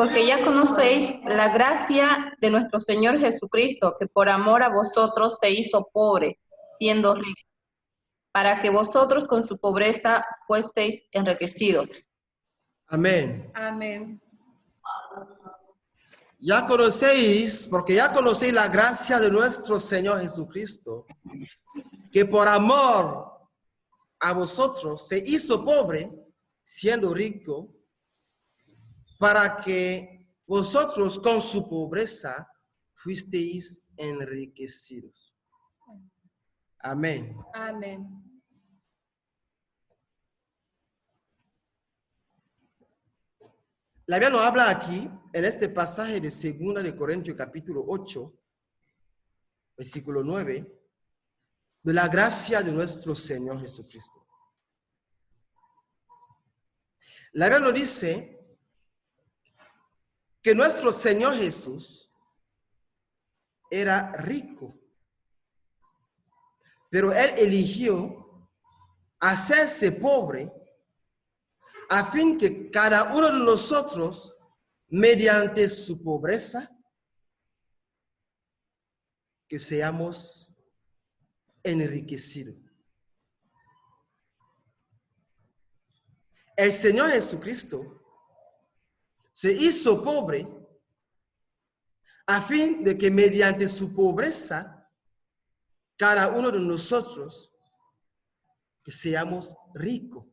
Porque ya conocéis la gracia de nuestro Señor Jesucristo, que por amor a vosotros se hizo pobre, siendo rico, para que vosotros con su pobreza fueseis enriquecidos. Amén. Amén. Ya conocéis, porque ya conocéis la gracia de nuestro Señor Jesucristo, que por amor a vosotros se hizo pobre, siendo rico, para que vosotros con su pobreza fuisteis enriquecidos. Amén. Amén. La Biblia nos habla aquí, en este pasaje de 2 de Corintios capítulo 8, versículo 9, de la gracia de nuestro Señor Jesucristo. La Biblia nos dice que nuestro Señor Jesús era rico, pero Él eligió hacerse pobre a fin que cada uno de nosotros, mediante su pobreza, que seamos enriquecidos. El Señor Jesucristo se hizo pobre a fin de que mediante su pobreza, cada uno de nosotros, que seamos ricos.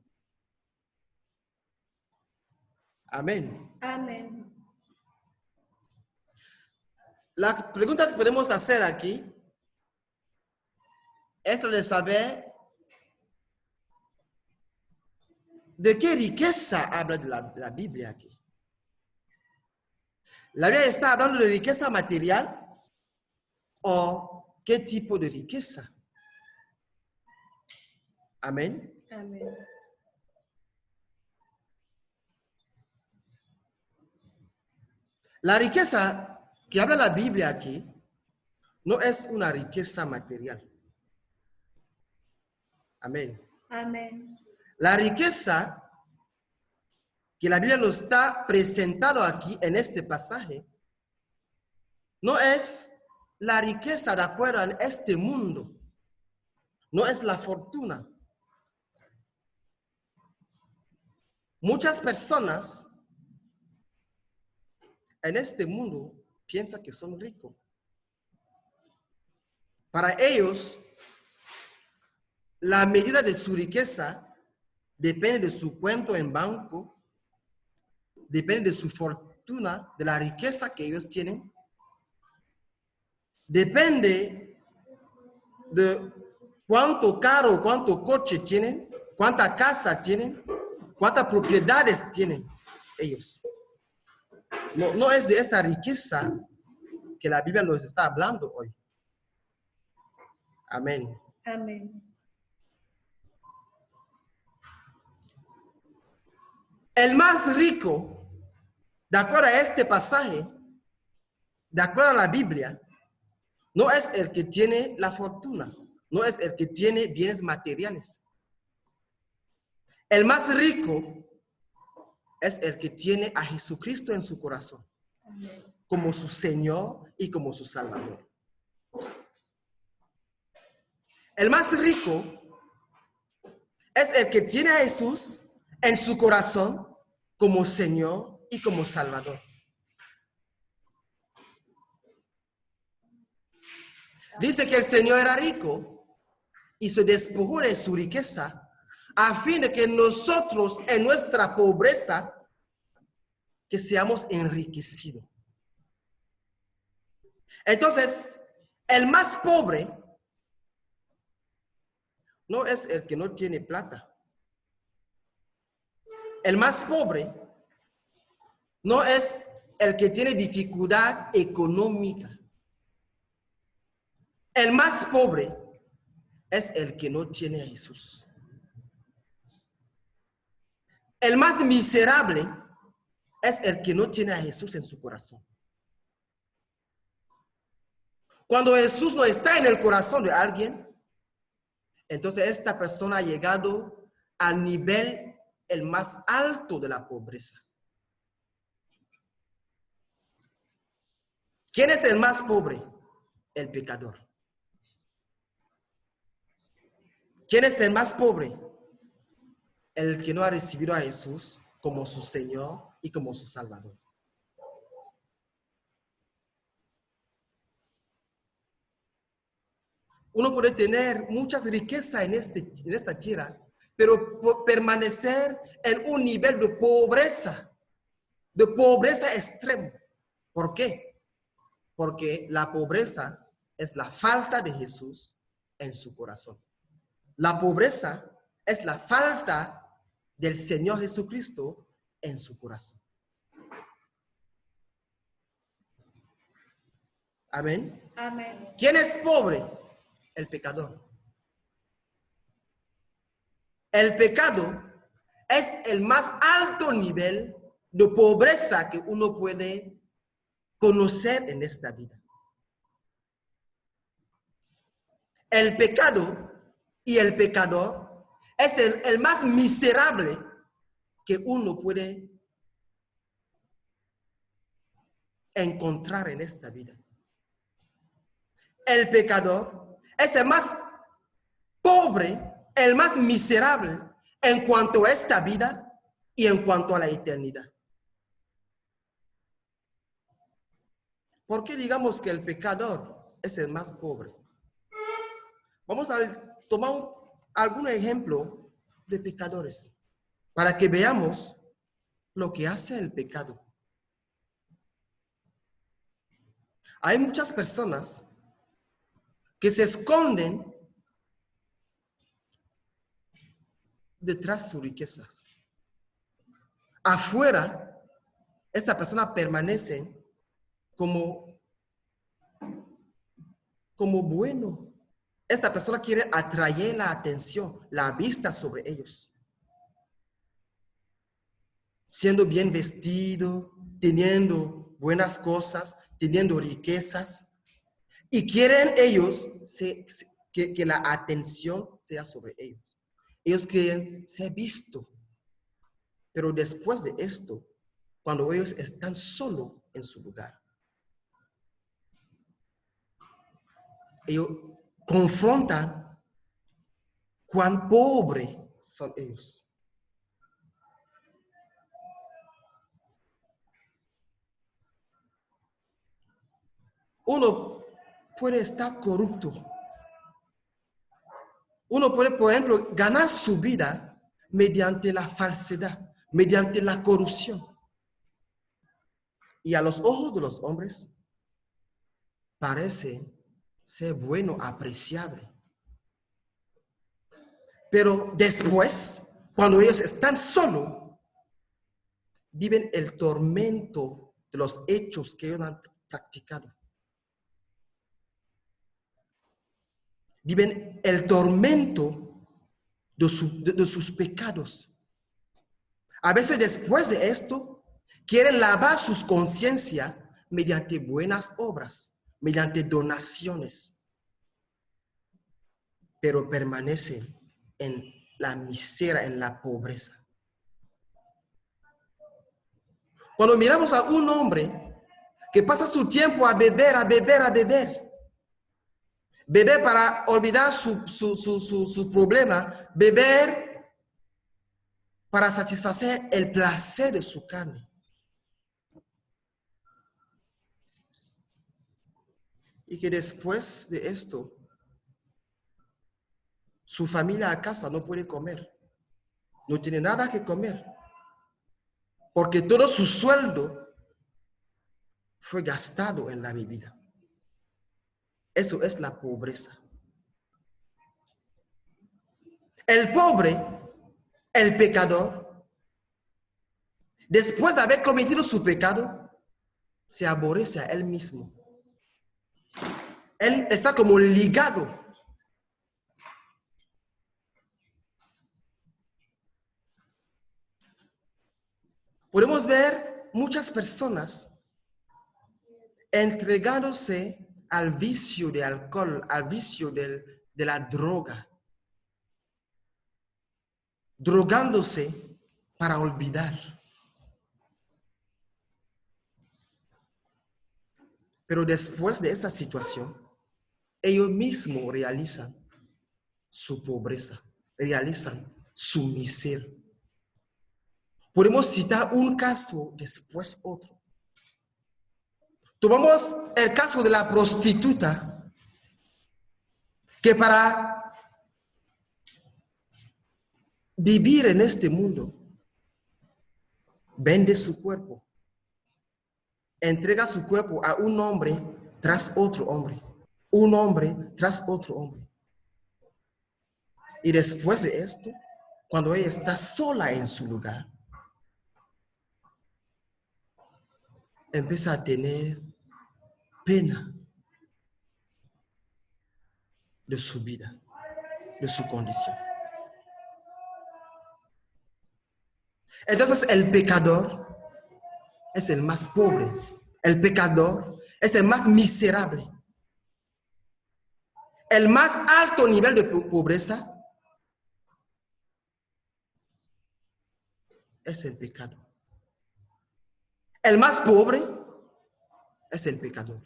Amén. Amén. La pregunta que podemos hacer aquí es la de saber de qué riqueza habla de la Biblia aquí. ¿La Biblia está hablando de riqueza material o qué tipo de riqueza? Amén. Amén. La riqueza que habla la Biblia aquí no es una riqueza material. Amén. Amén. La riqueza que la Biblia nos está presentando aquí en este pasaje no es la riqueza de acuerdo en este mundo, no es la fortuna. Muchas personas en este mundo piensan que son ricos. Para ellos, la medida de su riqueza depende de su cuenta en banco, depende de su fortuna, de la riqueza que ellos tienen. Depende de cuánto carro, cuánto coche tienen, cuánta casa tienen, cuántas propiedades tienen ellos. No es de esa riqueza que la Biblia nos está hablando hoy. Amén. Amén. El más rico, de acuerdo a este pasaje, de acuerdo a la Biblia, no es el que tiene la fortuna, no es el que tiene bienes materiales. El más rico es el que tiene a Jesucristo en su corazón, como su Señor y como su Salvador. El más rico es el que tiene a Jesús en su corazón como Señor y como Salvador. Dice que el Señor era rico y se despojó de su riqueza a fin de que nosotros en nuestra pobreza que seamos enriquecidos. Entonces, el más pobre no es el que no tiene plata. El más pobre no es el que tiene dificultad económica. El más pobre es el que no tiene a Jesús. El más miserable es el que no tiene a Jesús en su corazón. Cuando Jesús no está en el corazón de alguien, entonces esta persona ha llegado al nivel el más alto de la pobreza. ¿Quién es el más pobre? El pecador. ¿Quién es el más pobre? El que no ha recibido a Jesús como su Señor y como su Salvador. Uno puede tener muchas riquezas en esta tierra, pero permanecer en un nivel de pobreza extremo. ¿Por qué? Porque la pobreza es la falta de Jesús en su corazón. La pobreza es la falta del Señor Jesucristo en su corazón. Amén. Amén. ¿Quién es pobre? El pecador. El pecado es el más alto nivel de pobreza que uno puede conocer en esta vida. El pecado y el pecador es el más miserable que uno puede encontrar en esta vida. El pecador es el más pobre, el más miserable en cuanto a esta vida y en cuanto a la eternidad. ¿Por qué digamos que el pecador es el más pobre? Vamos a tomar algún ejemplo de pecadores para que veamos lo que hace el pecado. Hay muchas personas que se esconden detrás de sus riquezas. Afuera, esta persona permanece como bueno. Esta persona quiere atraer la atención, la vista sobre ellos. Siendo bien vestido, teniendo buenas cosas, teniendo riquezas. Y quieren ellos que la atención sea sobre ellos. Ellos quieren ser vistos. Pero después de esto, cuando ellos están solos en su lugar, ellos confrontan cuán pobres son ellos. Uno puede estar corrupto. Uno puede, por ejemplo, ganar su vida mediante la falsedad, mediante la corrupción. Y a los ojos de los hombres parece ser bueno, apreciable. Pero después, cuando ellos están solos, viven el tormento de los hechos que ellos han practicado. Viven el tormento de sus pecados. A veces después de esto, quieren lavar sus conciencias mediante buenas obras, mediante donaciones, pero permanecen en la miseria, en la pobreza. Cuando miramos a un hombre que pasa su tiempo a beber, beber para olvidar su problema, beber para satisfacer el placer de su carne. Y que después de esto, su familia a casa no puede comer. No tiene nada que comer. Porque todo su sueldo fue gastado en la bebida. Eso es la pobreza. El pobre, el pecador, después de haber cometido su pecado, se aborrece a él mismo. Él está como ligado. Podemos ver muchas personas entregándose al vicio de alcohol, al vicio de la droga, drogándose para olvidar. Pero después de esta situación, ellos mismos realizan su pobreza, realizan su miseria. Podemos citar un caso, después otro. Tomamos el caso de la prostituta, que para vivir en este mundo, vende su cuerpo, entrega su cuerpo a un hombre tras otro hombre, un hombre tras otro hombre. Y después de esto, cuando ella está sola en su lugar, empieza a tener pena de su vida, de su condición. Entonces el pecador es el más pobre, el pecador es el más miserable. El más alto nivel de pobreza es el pecado. El más pobre es el pecador.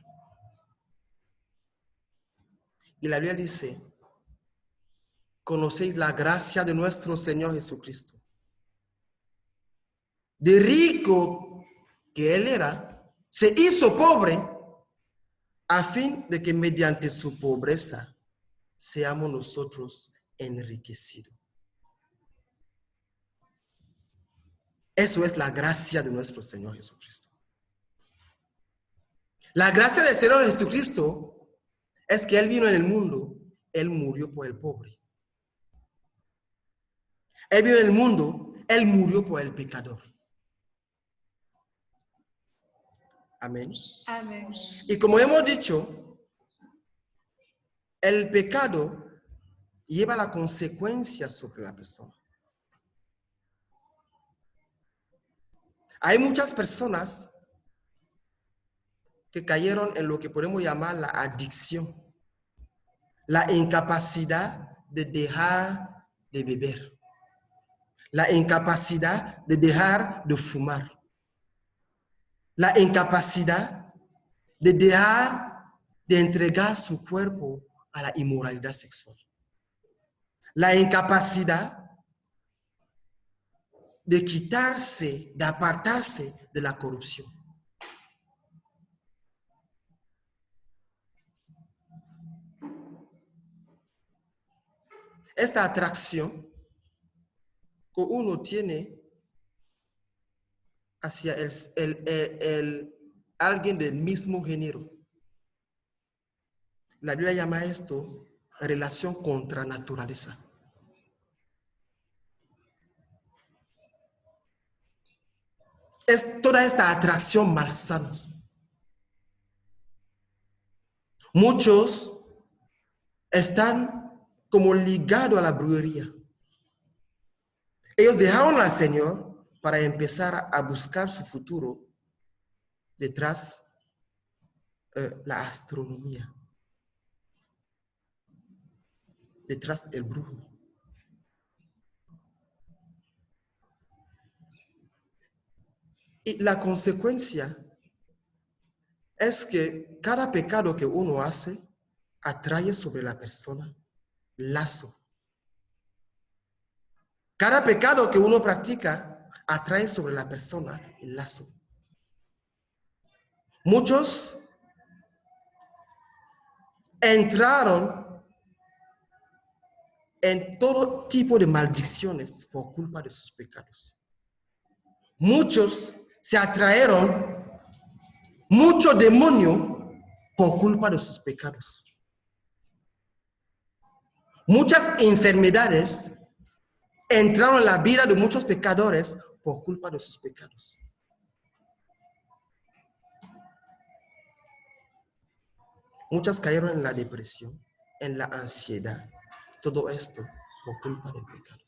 Y la Biblia dice, conocéis la gracia de nuestro Señor Jesucristo. De rico que Él era, se hizo pobre a fin de que mediante su pobreza seamos nosotros enriquecidos. Eso es la gracia de nuestro Señor Jesucristo. La gracia del Señor Jesucristo es que Él vino en el mundo, Él murió por el pobre. Él vino en el mundo, Él murió por el pecador. Amén. Amén. Y como hemos dicho, el pecado lleva la consecuencia sobre la persona. Hay muchas personas que cayeron en lo que podemos llamar la adicción, la incapacidad de dejar de beber, la incapacidad de dejar de fumar, la incapacidad de dejar de entregar su cuerpo a la inmoralidad sexual, la incapacidad de quitarse, de apartarse de la corrupción. Esta atracción que uno tiene hacia alguien del mismo género. La Biblia llama esto relación contra naturaleza. Es toda esta atracción malsana. Muchos están como ligados a la brujería. Ellos dejaron al Señor para empezar a buscar su futuro detrás de la astronomía, detrás del brujo. Y la consecuencia es que cada pecado que uno hace atrae sobre la persona lazo. Cada pecado que uno practica atrae sobre la persona el lazo. Muchos entraron en todo tipo de maldiciones por culpa de sus pecados. Muchos se atrajeron mucho demonio por culpa de sus pecados. Muchas enfermedades entraron en la vida de muchos pecadores por culpa de sus pecados. Muchas cayeron en la depresión, en la ansiedad. Todo esto por culpa del pecado.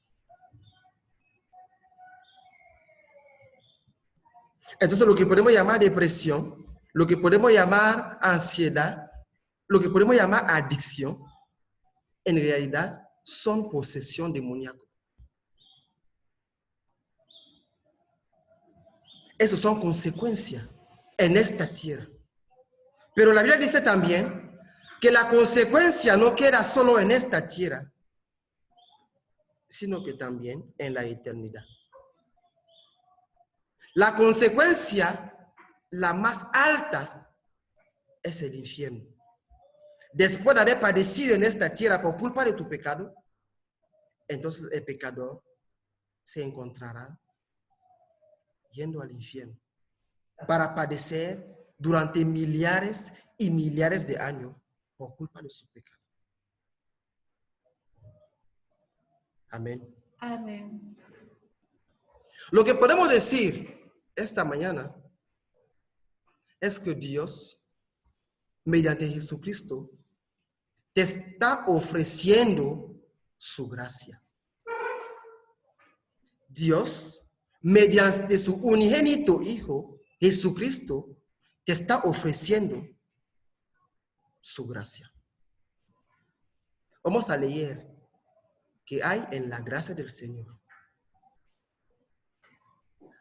Entonces, lo que podemos llamar depresión, lo que podemos llamar ansiedad, lo que podemos llamar adicción, en realidad son posesión demoníaca. Esas son consecuencias en esta tierra. Pero la Biblia dice también que la consecuencia no queda solo en esta tierra, sino que también en la eternidad. La consecuencia, la más alta, es el infierno. Después de haber padecido en esta tierra por culpa de tu pecado, entonces el pecador se encontrará yendo al infierno para padecer durante millares y millares de años por culpa de su pecado. Amén. Amén. Lo que podemos decir esta mañana es que Dios, mediante Jesucristo, te está ofreciendo su gracia. Dios, mediante su unigénito Hijo, Jesucristo, te está ofreciendo su gracia. Vamos a leer qué hay en la gracia del Señor.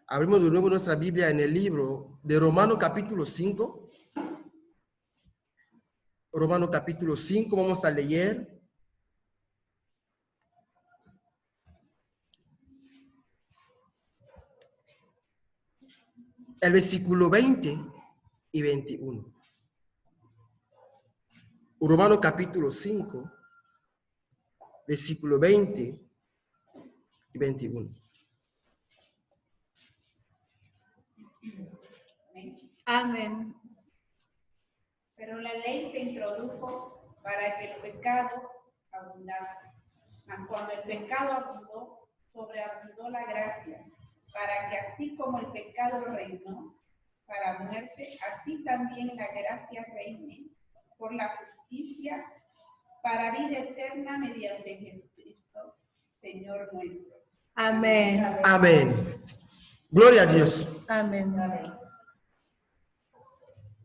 Abrimos de nuevo nuestra Biblia en el libro de Romanos capítulo 5. Romanos capítulo 5, vamos a leer el versículo 20 y 21. Romanos capítulo 5, versículo 20 y 21. Amén. Pero la ley se introdujo para que el pecado abundase. Mas cuando el pecado abundó, sobreabundó la gracia, para que así como el pecado reinó para muerte, así también la gracia reine por la justicia para vida eterna mediante Jesucristo, Señor nuestro. Amén. Amén. Gloria a Dios. Amén.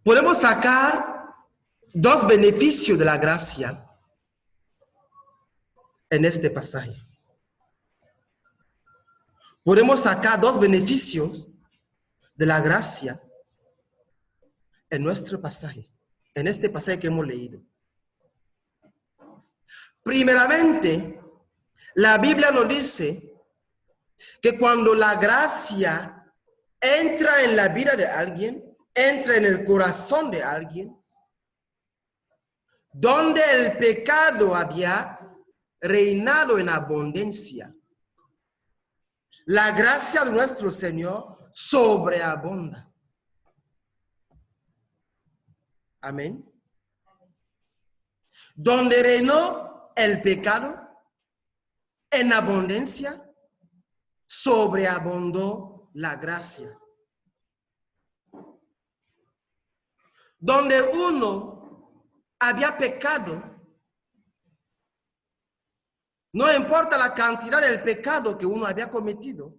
Podemos sacar dos beneficios de la gracia en este pasaje. Podemos sacar dos beneficios de la gracia en nuestro pasaje, en este pasaje que hemos leído. Primeramente, la Biblia nos dice que cuando la gracia entra en la vida de alguien, entra en el corazón de alguien, donde el pecado había reinado en abundancia, la gracia de nuestro Señor sobreabunda. Amén. Donde reinó el pecado en abundancia, sobreabundó la gracia. Donde uno había pecado, no importa la cantidad del pecado que uno había cometido,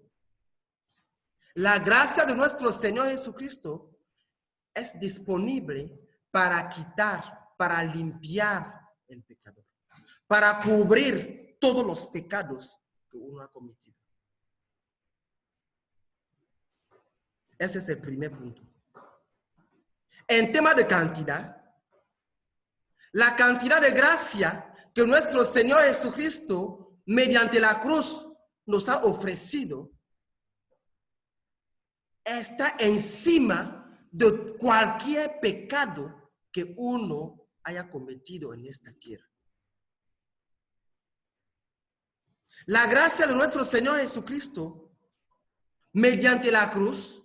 la gracia de nuestro Señor Jesucristo es disponible para quitar, para limpiar el pecado, para cubrir todos los pecados que uno ha cometido. Ese es el primer punto. En tema de cantidad, la cantidad de gracia que nuestro Señor Jesucristo, mediante la cruz, nos ha ofrecido, está encima de cualquier pecado que uno haya cometido en esta tierra. La gracia de nuestro Señor Jesucristo, mediante la cruz,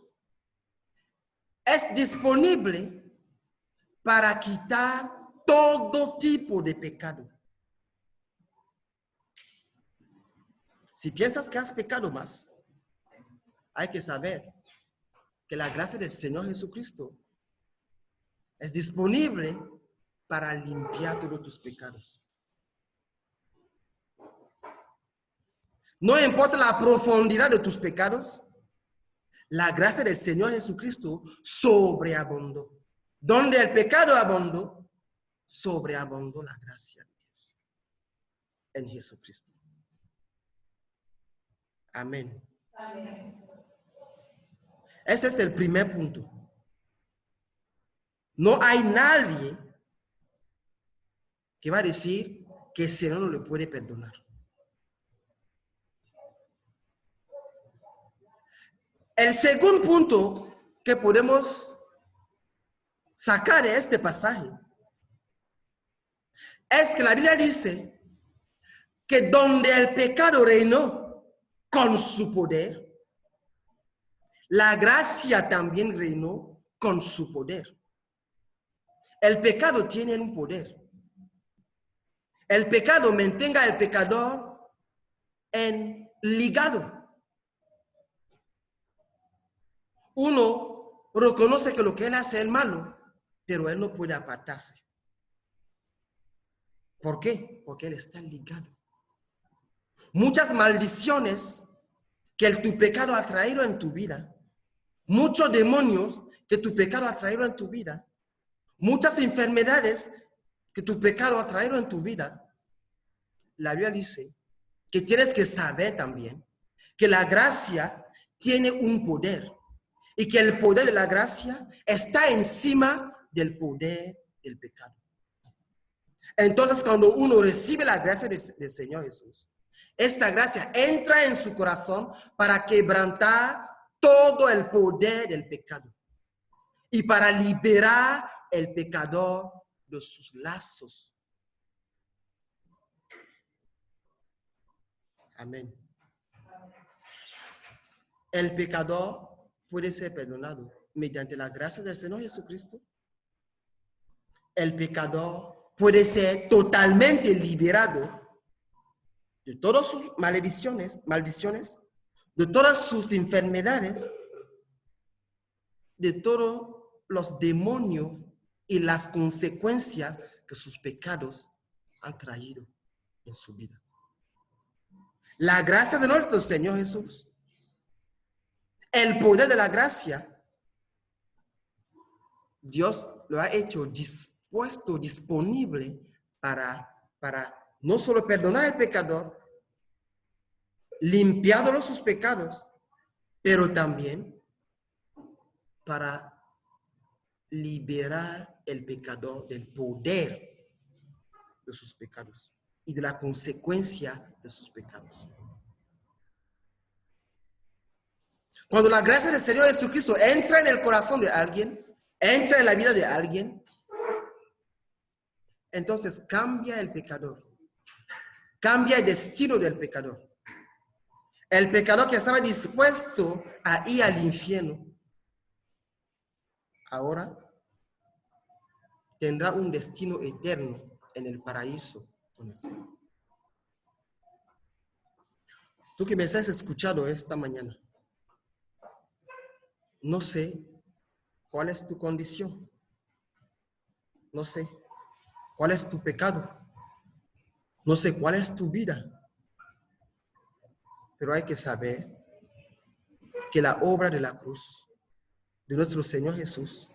es disponible para quitar todo tipo de pecado. Si piensas que has pecado más, hay que saber que la gracia del Señor Jesucristo es disponible para limpiar todos tus pecados. No importa la profundidad de tus pecados, la gracia del Señor Jesucristo sobreabundó. Donde el pecado abundó, sobreabundó la gracia de Dios en Jesucristo. Amén. Amén. Ese es el primer punto. No hay nadie que va a decir que el Señor no le puede perdonar. El segundo punto que podemos sacar de este pasaje es que la Biblia dice que donde el pecado reinó con su poder, la gracia también reinó con su poder. El pecado tiene un poder. El pecado mantenga al pecador ligado. Uno reconoce que lo que él hace es malo, pero él no puede apartarse. ¿Por qué? Porque él está ligado. Muchas maldiciones que tu pecado ha traído en tu vida, muchos demonios que tu pecado ha traído en tu vida, muchas enfermedades que tu pecado ha traído en tu vida, la Biblia dice que tienes que saber también que la gracia tiene un poder y que el poder de la gracia está encima del poder del pecado. Entonces, cuando uno recibe la gracia del Señor Jesús, esta gracia entra en su corazón para quebrantar todo el poder del pecado y para liberar el pecador de sus lazos. Amén. El pecador puede ser perdonado mediante la gracia del Señor Jesucristo. El pecador puede ser totalmente liberado de todas sus maldiciones, de todas sus enfermedades, de todos los demonios y las consecuencias que sus pecados han traído en su vida. La gracia de nuestro Señor Jesús, el poder de la gracia, Dios lo ha hecho dispuesto, disponible para no solo perdonar al pecador, limpiándolo sus pecados, pero también para liberar el pecador del poder de sus pecados y de la consecuencia de sus pecados. Cuando la gracia del Señor Jesucristo entra en el corazón de alguien, entra en la vida de alguien, entonces cambia el pecador, cambia el destino del pecador. El pecador que estaba dispuesto a ir al infierno, ahora tendrá un destino eterno en el paraíso con el Señor. Tú que me estás escuchando esta mañana, no sé cuál es tu condición, no sé cuál es tu pecado, no sé cuál es tu vida, pero hay que saber que la obra de la cruz de nuestro Señor Jesús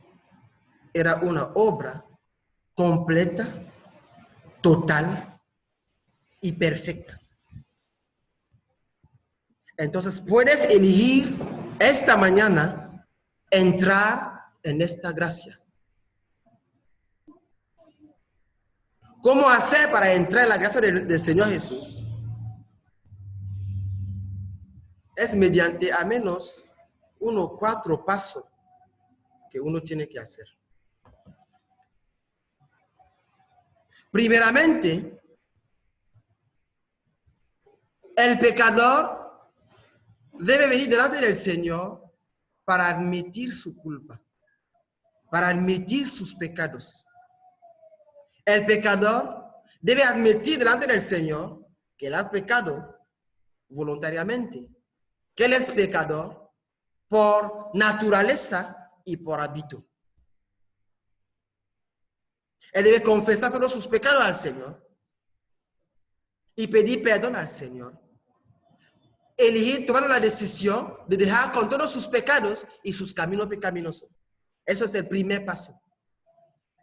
era una obra completa, total y perfecta. Entonces puedes elegir esta mañana entrar en esta gracia. ¿Cómo hacer para entrar en la gracia del Señor Jesús? Es mediante al menos 4 pasos que uno tiene que hacer. Primeramente, el pecador debe venir delante del Señor para admitir su culpa, para admitir sus pecados. El pecador debe admitir delante del Señor que él ha pecado voluntariamente, que él es pecador por naturaleza y por hábito. Él debe confesar todos sus pecados al Señor y pedir perdón al Señor. Elegir, tomar la decisión de dejar con todos sus pecados y sus caminos pecaminosos. Eso es el primer paso.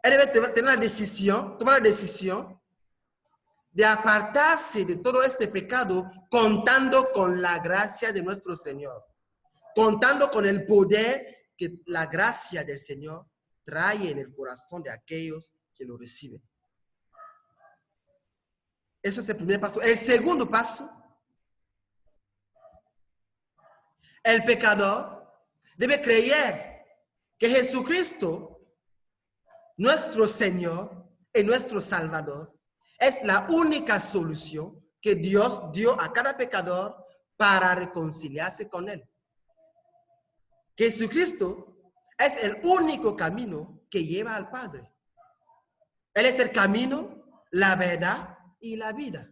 Él debe tomar la decisión de apartarse de todo este pecado, contando con la gracia de nuestro Señor, contando con el poder que la gracia del Señor trae en el corazón de aquellos que lo reciben. Eso es el primer paso. El segundo paso, el pecador debe creer que Jesucristo, nuestro Señor y nuestro Salvador, es la única solución que Dios dio a cada pecador para reconciliarse con Él. Jesucristo es el único camino que lleva al Padre. Él es el camino, la verdad y la vida.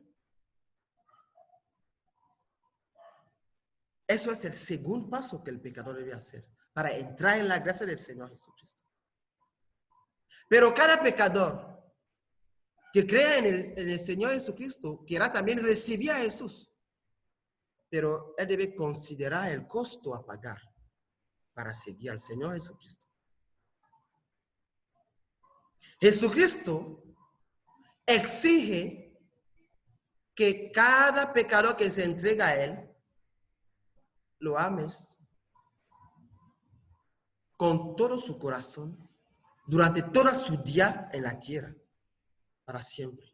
Eso es el segundo paso que el pecador debe hacer para entrar en la gracia del Señor Jesucristo. Pero cada pecador que crea en el Señor Jesucristo querrá también recibir a Jesús. Pero él debe considerar el costo a pagar para seguir al Señor Jesucristo. Jesucristo exige que cada pecador que se entrega a Él, lo ames con todo su corazón durante toda su día en la tierra, para siempre.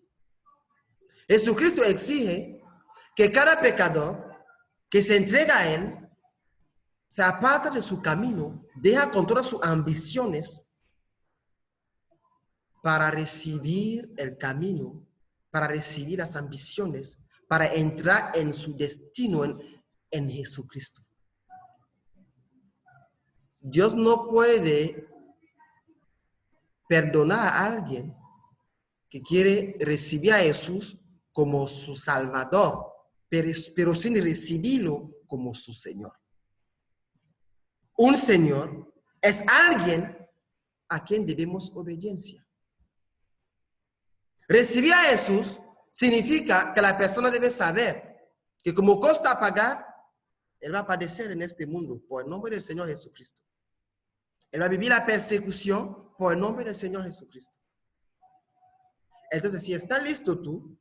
Jesucristo exige que cada pecador que se entrega a Él se aparta de su camino, deja con todas sus ambiciones para recibir el camino, para recibir las ambiciones, para entrar en su destino en Jesucristo. Dios no puede perdonar a alguien que quiere recibir a Jesús como su Salvador, pero sin recibirlo como su Señor. Un Señor es alguien a quien debemos obediencia. Recibir a Jesús significa que la persona debe saber que como costa a pagar, Él va a padecer en este mundo por el nombre del Señor Jesucristo. Él va a vivir la persecución por el nombre del Señor Jesucristo. Entonces, si estás listo tú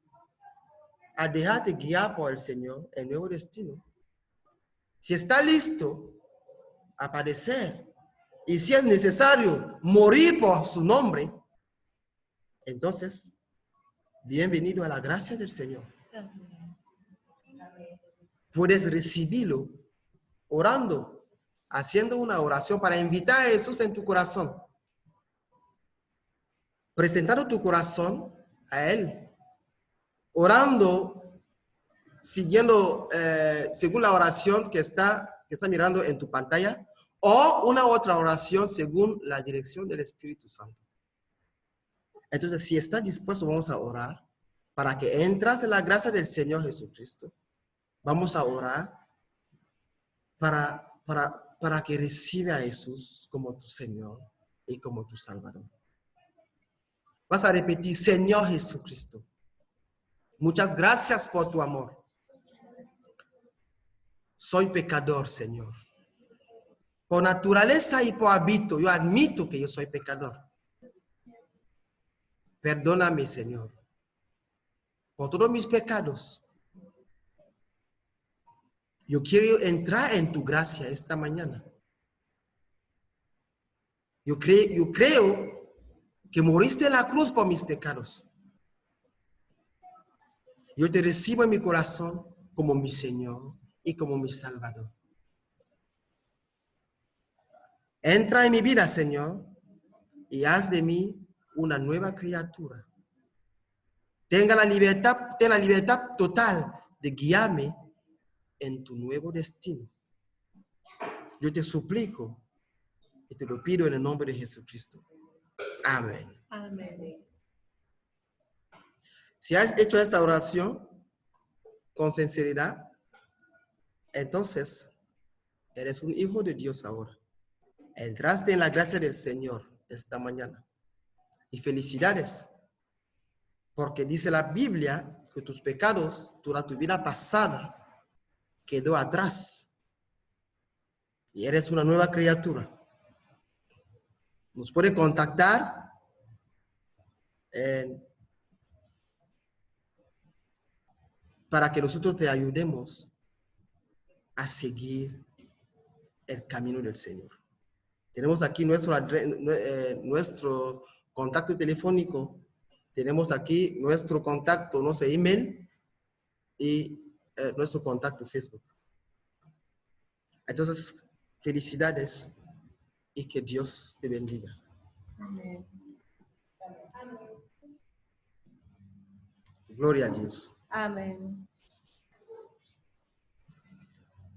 a dejarte guiar por el Señor, el nuevo destino, si estás listo a padecer, y si es necesario morir por su nombre, entonces, bienvenido a la gracia del Señor. Puedes recibirlo orando, haciendo una oración para invitar a Jesús en tu corazón. Presentando tu corazón a Él. Orando, siguiendo, según la oración que está mirando en tu pantalla, o una otra oración según la dirección del Espíritu Santo. Entonces, si estás dispuesto, vamos a orar para que entres en la gracia del Señor Jesucristo. Vamos a orar para que reciba a Jesús como tu Señor y como tu Salvador. Vas a repetir: Señor Jesucristo, muchas gracias por tu amor. Soy pecador, Señor. Por naturaleza y por hábito, yo admito que yo soy pecador. Perdóname, Señor, por todos mis pecados. Yo quiero entrar en tu gracia esta mañana. Yo creo que moriste en la cruz por mis pecados. Yo te recibo en mi corazón como mi Señor y como mi Salvador. Entra en mi vida, Señor, y haz de mí una nueva criatura. Ten la libertad total de guiarme en tu nuevo destino. Yo te suplico y te lo pido en el nombre de Jesucristo. Amén. Amén. Si has hecho esta oración con sinceridad, entonces eres un hijo de Dios ahora. Entraste en la gracia del Señor esta mañana. Y felicidades, porque dice la Biblia que tus pecados durante tu vida pasada quedó atrás. Y eres una nueva criatura. Nos puede contactar para que nosotros te ayudemos a seguir el camino del Señor. Tenemos aquí nuestro contacto telefónico. Tenemos aquí nuestro contacto, no sé, email y nuestro contacto Facebook. Entonces, felicidades y que Dios te bendiga. Amén. Gloria a Dios. Amén.